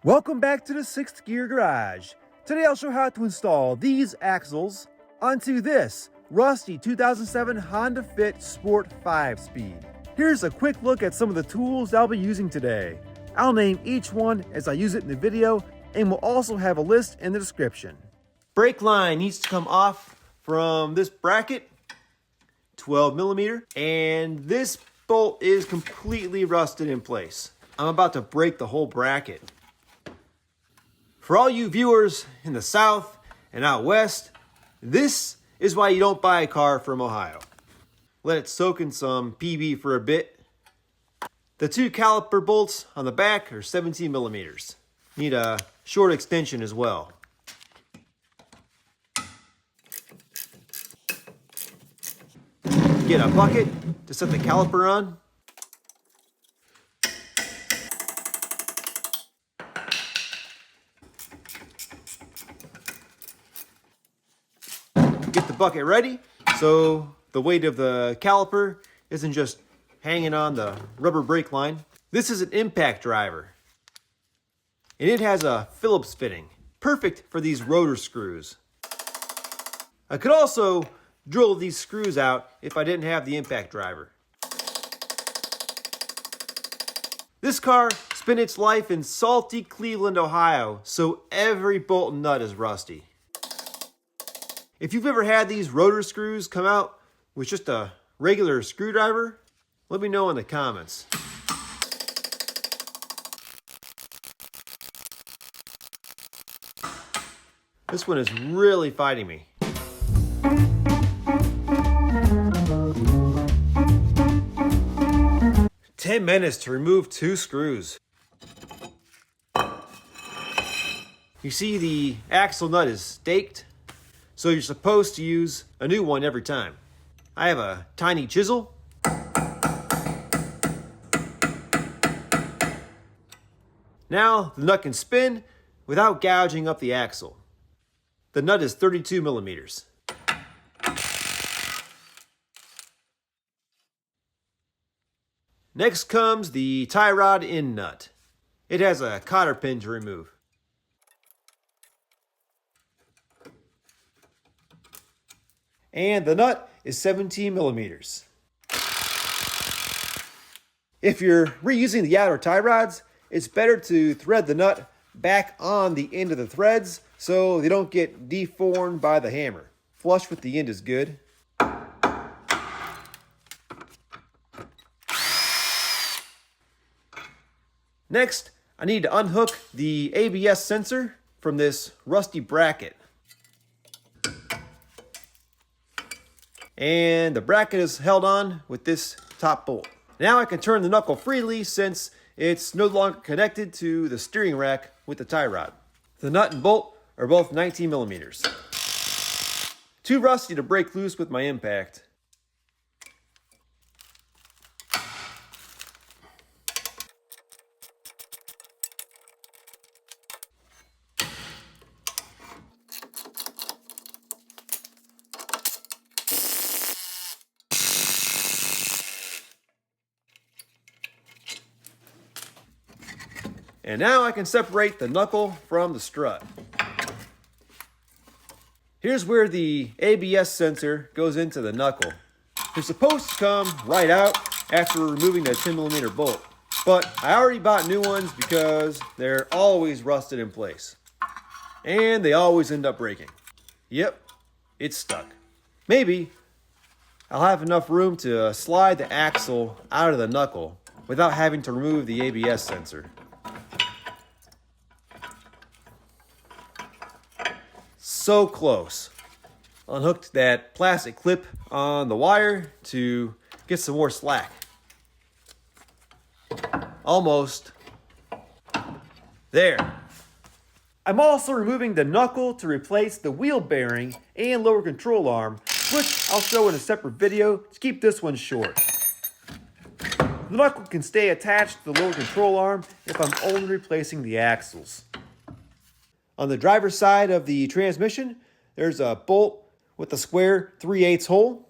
Welcome back to the 6th Gear Garage. Today I'll show how to install these axles onto this rusty 2007 Honda Fit Sport 5-speed. Here's a quick look at some of the tools I'll be using today. I'll name each one as I use it in the video, and we'll also have a list in the description. Brake line needs to come off from this bracket, 12 millimeter, and this bolt is completely rusted in place. I'm about to break the whole bracket. For all you viewers in the South and out West, this is why you don't buy a car from Ohio. Let it soak in some PB for a bit. The two caliper bolts on the back are 17 millimeters. Need a short extension as well. Get a bucket to set the caliper on. Get the bucket ready so the weight of the caliper isn't just hanging on the rubber brake line. This is an impact driver, and it has a Phillips fitting, perfect for these rotor screws. I could also drill these screws out if I didn't have the impact driver. This car spent its life in salty Cleveland, Ohio, so every bolt and nut is rusty. If you've ever had these rotor screws come out with just a regular screwdriver, let me know in the comments. This one is really fighting me. "10 minutes to remove 2 screws. You see the axle nut is staked, so you're supposed to use a new one every time. I have a tiny chisel. Now the nut can spin without gouging up the axle. The nut is 32 millimeters. Next comes the tie rod in nut. It has a cotter pin to remove. And the nut is 17 millimeters. If you're reusing the outer tie rods, it's better to thread the nut back on the end of the threads so they don't get deformed by the hammer. Flush with the end is good. Next, I need to unhook the ABS sensor from this rusty bracket. And the bracket is held on with this top bolt. Now I can turn the knuckle freely since it's no longer connected to the steering rack with the tie rod. The nut and bolt are both 19 millimeters. Too rusty to break loose with my impact. And now I can separate the knuckle from the strut. Here's where the ABS sensor goes into the knuckle. They're supposed to come right out after removing the 10 millimeter bolt, but I already bought new ones because they're always rusted in place. And they always end up breaking. Yep, it's stuck. Maybe I'll have enough room to slide the axle out of the knuckle without having to remove the ABS sensor. So close. Unhooked that plastic clip on the wire to get some more slack. Almost. There. I'm also removing the knuckle to replace the wheel bearing and lower control arm, which I'll show in a separate video to keep this one short. The knuckle can stay attached to the lower control arm if I'm only replacing the axles. On the driver's side of the transmission, there's a bolt with a square 3/8 hole.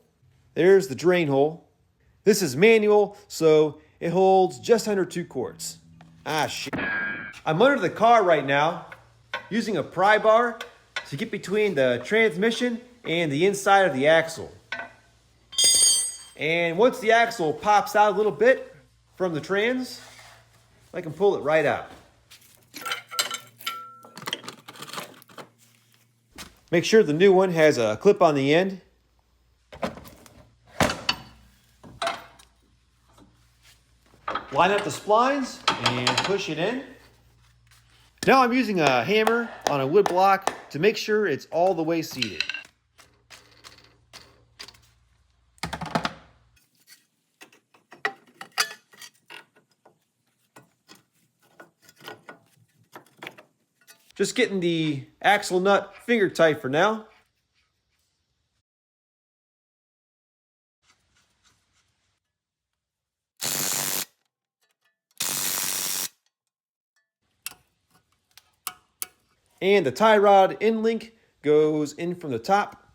There's the drain hole. This is manual, so it holds just under 2 quarts. Ah, shit. I'm under the car right now using a pry bar to get between the transmission and the inside of the axle. And once the axle pops out a little bit from the trans, I can pull it right out. Make sure the new one has a clip on the end. Line up the splines and push it in. Now I'm using a hammer on a wood block to make sure it's all the way seated. Just getting the axle nut finger tight for now. And the tie rod end link goes in from the top.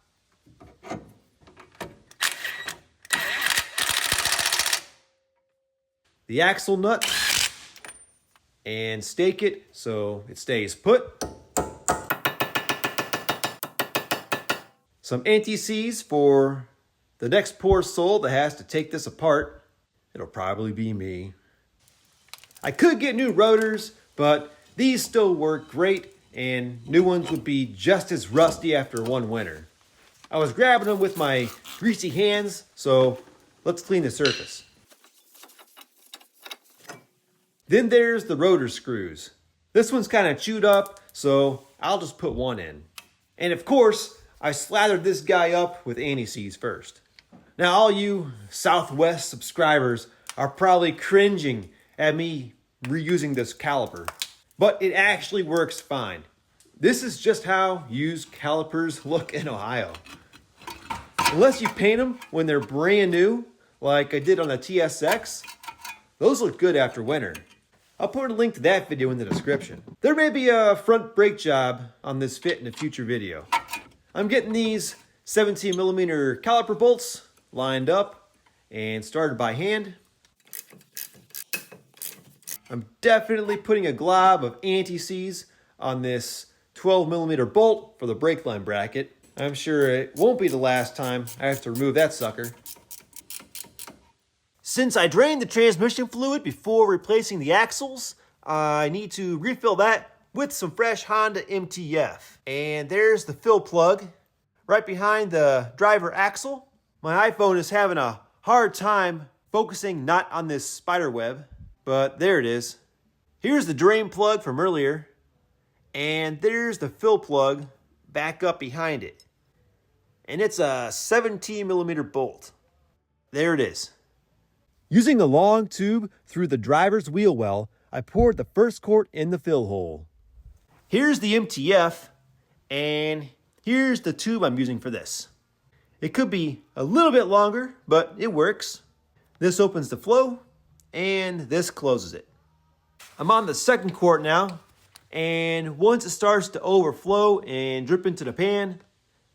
The axle nut, and stake it so it stays put. Some anti-seize for the next poor soul that has to take this apart. It'll probably be me. I could get new rotors, but these still work great, and new ones would be just as rusty after one winter. I was grabbing them with my greasy hands, so let's clean the surface. Then there's the rotor screws. This one's kind of chewed up, so I'll just put one in. And of course, I slathered this guy up with anti-seize first. Now all you Southwest subscribers are probably cringing at me reusing this caliper, but it actually works fine. This is just how used calipers look in Ohio. Unless you paint them when they're brand new, like I did on the TSX, those look good after winter. I'll put a link to that video in the description. There may be a front brake job on this fit in a future video. I'm getting these 17mm caliper bolts lined up and started by hand. I'm definitely putting a glob of anti-seize on this 12mm bolt for the brake line bracket. I'm sure it won't be the last time I have to remove that sucker. Since I drained the transmission fluid before replacing the axles, I need to refill that with some fresh Honda MTF. And there's the fill plug right behind the driver axle. My iPhone is having a hard time focusing not on this spider web, but there it is. Here's the drain plug from earlier, and there's the fill plug back up behind it. And it's a 17mm bolt. There it is. Using a long tube through the driver's wheel well, I poured the first quart in the fill hole. Here's the MTF, and here's the tube I'm using for this. It could be a little bit longer, but it works. This opens the flow, and this closes it. I'm on the second quart now, and once it starts to overflow and drip into the pan,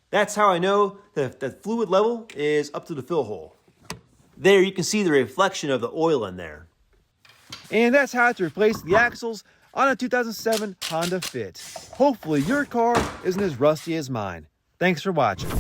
that's how I know that the fluid level is up to the fill hole. There you can see the reflection of the oil in there. And that's how to replace the axles on a 2007 Honda Fit. Hopefully your car isn't as rusty as mine. Thanks for watching.